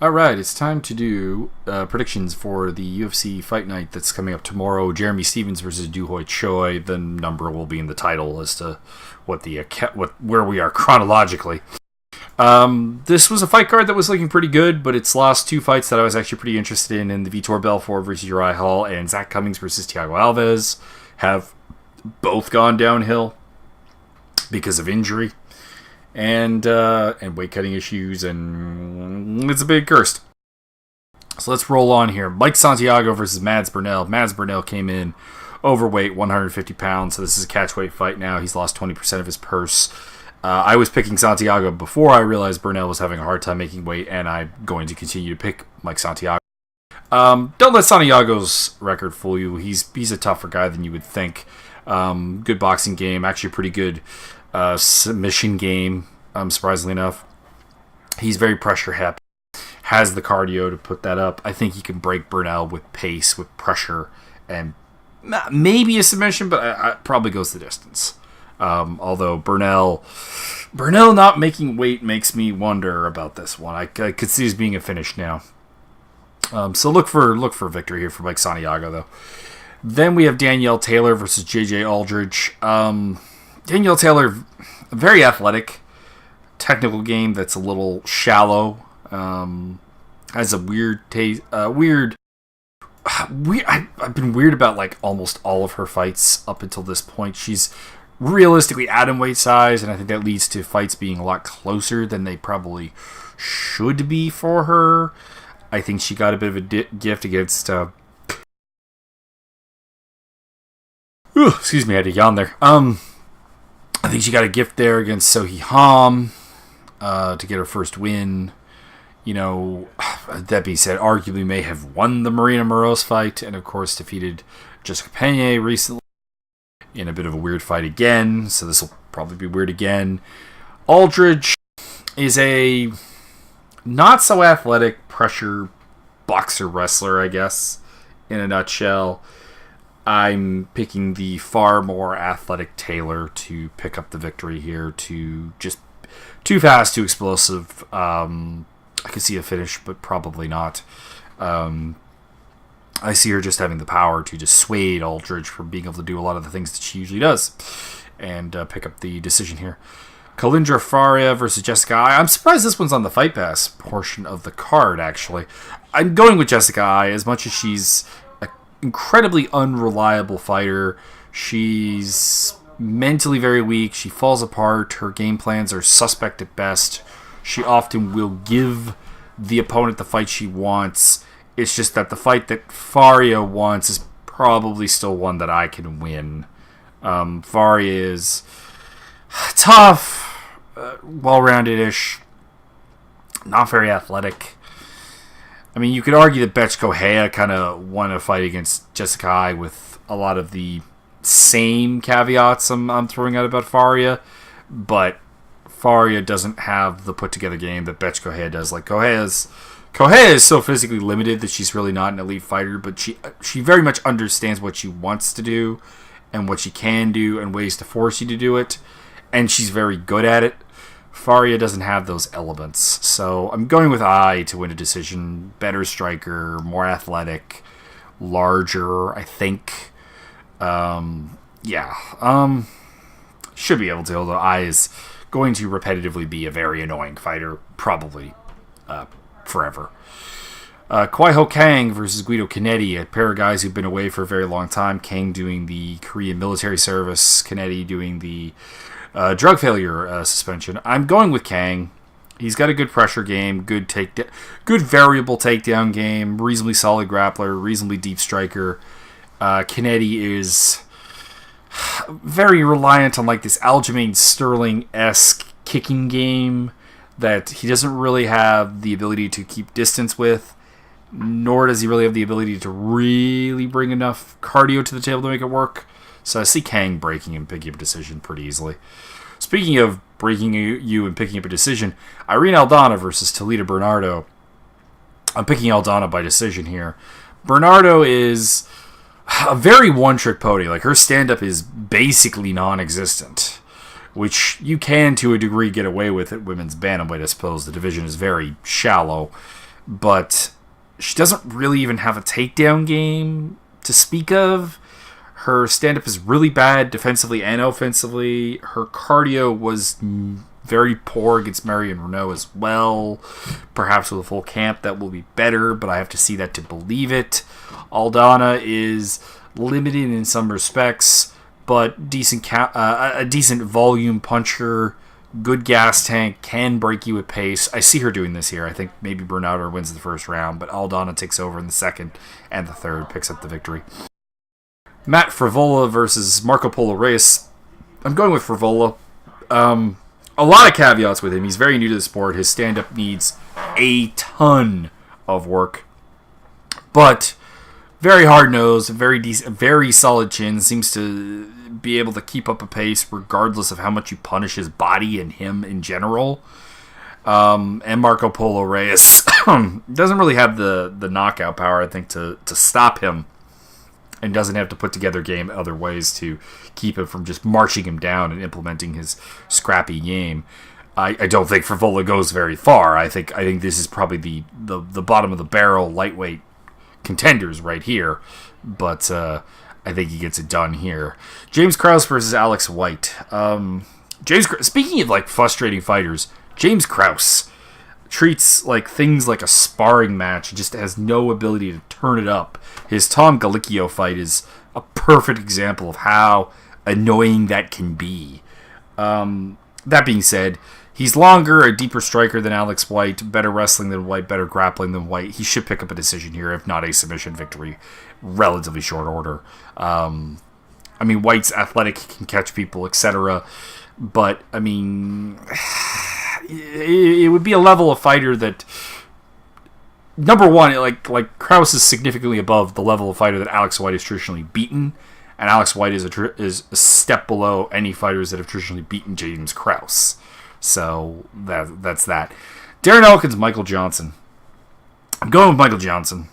Alright, it's time to do predictions for the UFC Fight Night that's coming up tomorrow. Jeremy Stephens versus Choi. The number will be in the title as to where we are chronologically. This was a fight card that was looking pretty good, but it's lost two fights that I was actually pretty interested in the Vitor Belfort versus Uriah Hall and Zach Cummings versus Thiago Alves have both gone downhill because of injury. And weight cutting issues, and it's a bit cursed. So let's roll on here. Mike Santiago versus Mads Burnell. Mads Burnell came in overweight, 150 pounds, so this is a catchweight fight now. He's lost 20% of his purse. I was picking Santiago before I realized Burnell was having a hard time making weight, and I'm going to continue to pick Mike Santiago. Don't let Santiago's record fool you. He's a tougher guy than you would think. Good boxing game, actually pretty good submission game, surprisingly enough. He's very pressure happy, has the cardio to put that up. I think he can break Burnell with pace, with pressure, and maybe a submission, but I probably goes the distance. Although Burnell not making weight makes me wonder about this one. I could see this being a finish now. So look for victory here for Mike Santiago, though. Then we have Danielle Taylor versus JJ Aldridge. Danielle Taylor, very athletic, technical game that's a little shallow. Has a weird taste. I've been weird about like almost all of her fights up until this point. She's realistically atom weight size, and I think that leads to fights being a lot closer than they probably should be for her. I think she got a bit of a gift against. Excuse me, I had to yawn there. I think she got a gift there against Sohee Ham to get her first win. You know, that being said, arguably may have won the Marina Moros fight, and of course defeated Jessica Pena recently in a bit of a weird fight again, so this will probably be weird again. Aldridge is a not so athletic pressure boxer wrestler, I guess, in a nutshell. I'm picking the far more athletic Taylor to pick up the victory here. Too fast, too explosive. I could see a finish, but probably not. I see her just having the power to dissuade Aldridge from being able to do a lot of the things that she usually does, and pick up the decision here. Kalindra Faria versus Jessica Ai. I'm surprised this one's on the Fight Pass portion of the card, actually. I'm going with Jessica Ai as much as she's incredibly unreliable fighter. She's mentally very weak. She falls apart. Her game plans are suspect at best. She often will give the opponent the fight she wants. It's just that the fight that Faria wants is probably still one that I can win. Faria is tough, well-rounded-ish, not very athletic. I mean, you could argue that Betch Kohea kind of won a fight against Jessica Ai with a lot of the same caveats I'm throwing out about Faria, but Faria doesn't have the put-together game that Betch Kohea does. Like, Kohea is so physically limited that she's really not an elite fighter, but she very much understands what she wants to do and what she can do and ways to force you to do it, and she's very good at it. Faria doesn't have those elements, so I'm going with Ai to win a decision. Better striker, more athletic, larger, I think. Should be able to, although Ai is going to repetitively be a very annoying fighter, probably forever. Kwaiho Kang versus Guido Canetti, a pair of guys who've been away for a very long time. Kang doing the Korean military service, Canetti doing the drug failure suspension. I'm going with Kang. He's got a good pressure game, good variable takedown game, reasonably solid grappler, reasonably deep striker. Canetti is very reliant on like this Aljamain Sterling-esque kicking game that he doesn't really have the ability to keep distance with, nor does he really have the ability to really bring enough cardio to the table to make it work. So I see Kang breaking and picking up a decision pretty easily. Speaking of breaking you and picking up a decision, Irene Aldana versus Talita Bernardo. I'm picking Aldana by decision here. Bernardo is a very one-trick pony. Like, her stand-up is basically non-existent, which you can, to a degree, get away with at women's bantamweight, I suppose. The division is very shallow. but she doesn't really even have a takedown game to speak of. Her stand-up is really bad defensively and offensively. Her cardio was very poor against Marion Renault as well. Perhaps with a full camp that will be better, but I have to see that to believe it. Aldana is limited in some respects, but a decent volume puncher, good gas tank, can break you with pace. I see her doing this here. I think maybe Bernardo wins the first round, but Aldana takes over in the second and the third, picks up the victory. Matt Frevola versus Marco Polo Reyes. I'm going with Frevola. A lot of caveats with him. He's very new to the sport. His stand-up needs a ton of work. But very hard-nosed, very decent, very solid chin. Seems to be able to keep up a pace regardless of how much you punish his body and him in general. And Marco Polo Reyes doesn't really have the knockout power, I think, to stop him. And doesn't have to put together game other ways to keep him from just marching him down and implementing his scrappy game. I don't think Frevola goes very far. I think this is probably the bottom of the barrel lightweight contenders right here. But I think he gets it done here. James Krause versus Alex White. Speaking of like frustrating fighters, James Krause treats things like a sparring match, just has no ability to turn it up. His Tom Galicchio fight is a perfect example of how annoying that can be. That being said, he's longer, a deeper striker than Alex White, better wrestling than White, better grappling than White. He should pick up a decision here, if not a submission victory, relatively short order. White's athletic, can catch people, etc. But, it would be a level of fighter that, number one, like Krause is significantly above the level of fighter that Alex White has traditionally beaten, and Alex White is a step below any fighters that have traditionally beaten James Krause. So that's that. Darren Elkins, Michael Johnson. I'm going with Michael Johnson,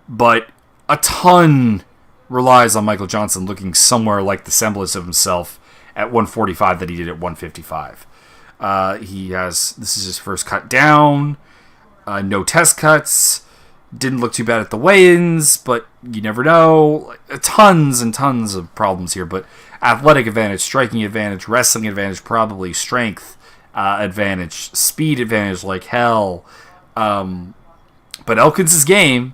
but a ton relies on Michael Johnson looking somewhere like the semblance of himself at 145 that he did at 155. This is his first cut down, no test cuts, didn't look too bad at the weigh-ins, but you never know. Tons and tons of problems here, but athletic advantage, striking advantage, wrestling advantage, probably strength advantage, speed advantage like hell. But Elkins' game,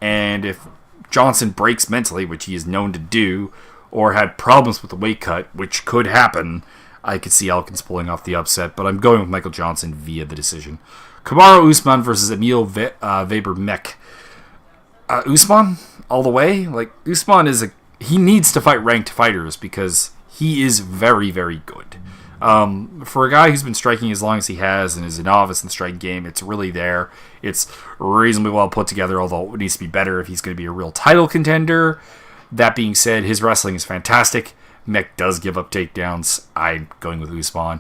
and if Johnson breaks mentally, which he is known to do, or had problems with the weight cut, which could happen, I could see Elkins pulling off the upset, but I'm going with Michael Johnson via the decision. Kamaru Usman versus Emil Weber-Mech. Usman, all the way. Usman he needs to fight ranked fighters because he is very, very good. For a guy who's been striking as long as he has and is a novice in the striking game, it's really there. It's reasonably well put together, although it needs to be better if he's going to be a real title contender. That being said, his wrestling is fantastic. Mech does give up takedowns. I'm going with Usman.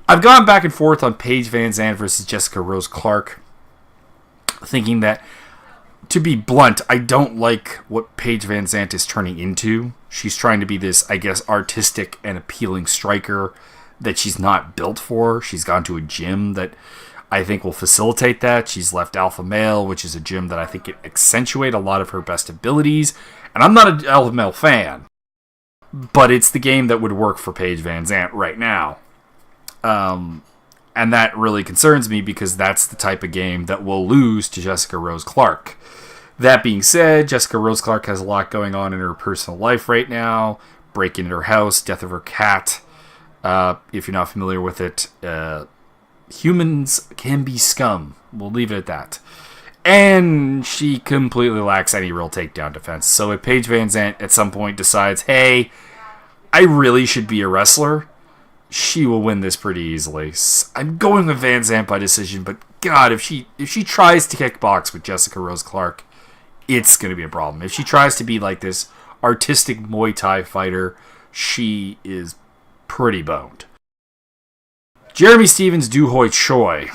I've gone back and forth on Paige Van Zandt versus Jessica Rose Clark, thinking that, to be blunt, I don't like what Paige Van Zandt is turning into. She's trying to be this, I guess, artistic and appealing striker that she's not built for. She's gone to a gym that I think will facilitate that. She's left Alpha Male, which is a gym that I think it accentuate a lot of her best abilities. And I'm not an Alpha Male fan, but it's the game that would work for Paige Van Zandt right now. And that really concerns me because that's the type of game that will lose to Jessica Rose Clark. That being said, Jessica Rose Clark has a lot going on in her personal life right now. Break into her house, death of her cat. If you're not familiar with it, humans can be scum. We'll leave it at that. And she completely lacks any real takedown defense. So if Paige Van Zandt at some point decides, hey, I really should be a wrestler, she will win this pretty easily. I'm going with Van Zandt by decision, but God, if she tries to kickbox with Jessica Rose Clark, it's going to be a problem. If she tries to be like this artistic Muay Thai fighter, she is pretty boned. Jeremy Stevens, Duhoi Choi.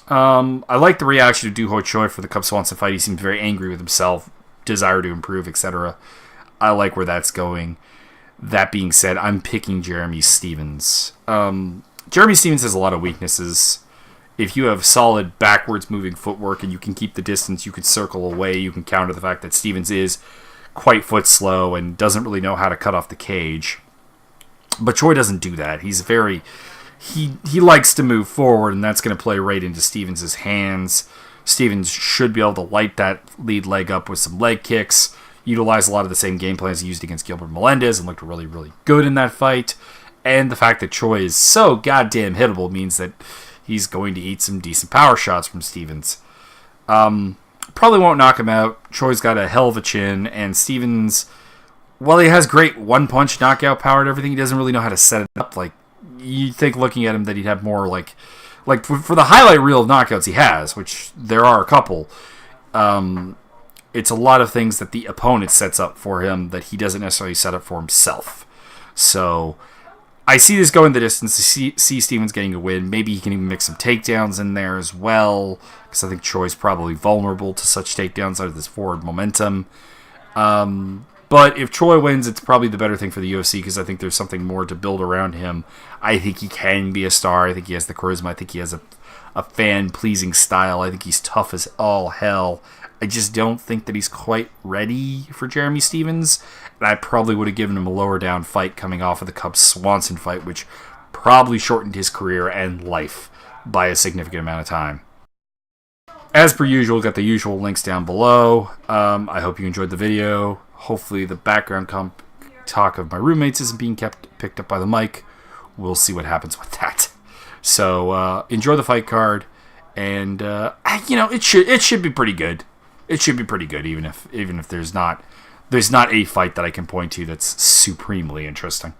I like the reaction of Duhoi Choi for the Cub Swanson fight. He seems very angry with himself, desire to improve, etc. I like where that's going. That being said, I'm picking Jeremy Stevens. Jeremy Stevens has a lot of weaknesses. if you have solid backwards moving footwork and you can keep the distance, you can circle away, you can counter the fact that Stevens is quite foot slow and doesn't really know how to cut off the cage. But Choi doesn't do that. He's very... He likes to move forward, and that's going to play right into Stevens' hands. Stevens should be able to light that lead leg up with some leg kicks, utilize a lot of the same game plans he used against Gilbert Melendez and looked really, really good in that fight. And the fact that Choi is so goddamn hittable means that he's going to eat some decent power shots from Stevens. Probably won't knock him out. Choi's got a hell of a chin, and Stevens, while he has great one-punch knockout power and everything, he doesn't really know how to set it up. Like, you'd think looking at him that he'd have more like for the highlight reel of knockouts he has, which there are a couple, it's a lot of things that the opponent sets up for him that he doesn't necessarily set up for himself. So I see this going the distance. I see Stevens getting a win. Maybe he can even mix some takedowns in there as well, because I think Choi's probably vulnerable to such takedowns out of this forward momentum. But if Choi wins, it's probably the better thing for the UFC, because I think there's something more to build around him. I think he can be a star. I think he has the charisma. I think he has a fan-pleasing style. I think he's tough as all hell. I just don't think that he's quite ready for Jeremy Stevens. And I probably would have given him a lower down fight coming off of the Cubs-Swanson fight, which probably shortened his career and life by a significant amount of time. As per usual, got the usual links down below. I hope you enjoyed the video. Hopefully the background talk of my roommates isn't being picked up by the mic. We'll see what happens with that. So enjoy the fight card, and it should be pretty good. It should be pretty good, even if there's not a fight that I can point to that's supremely interesting.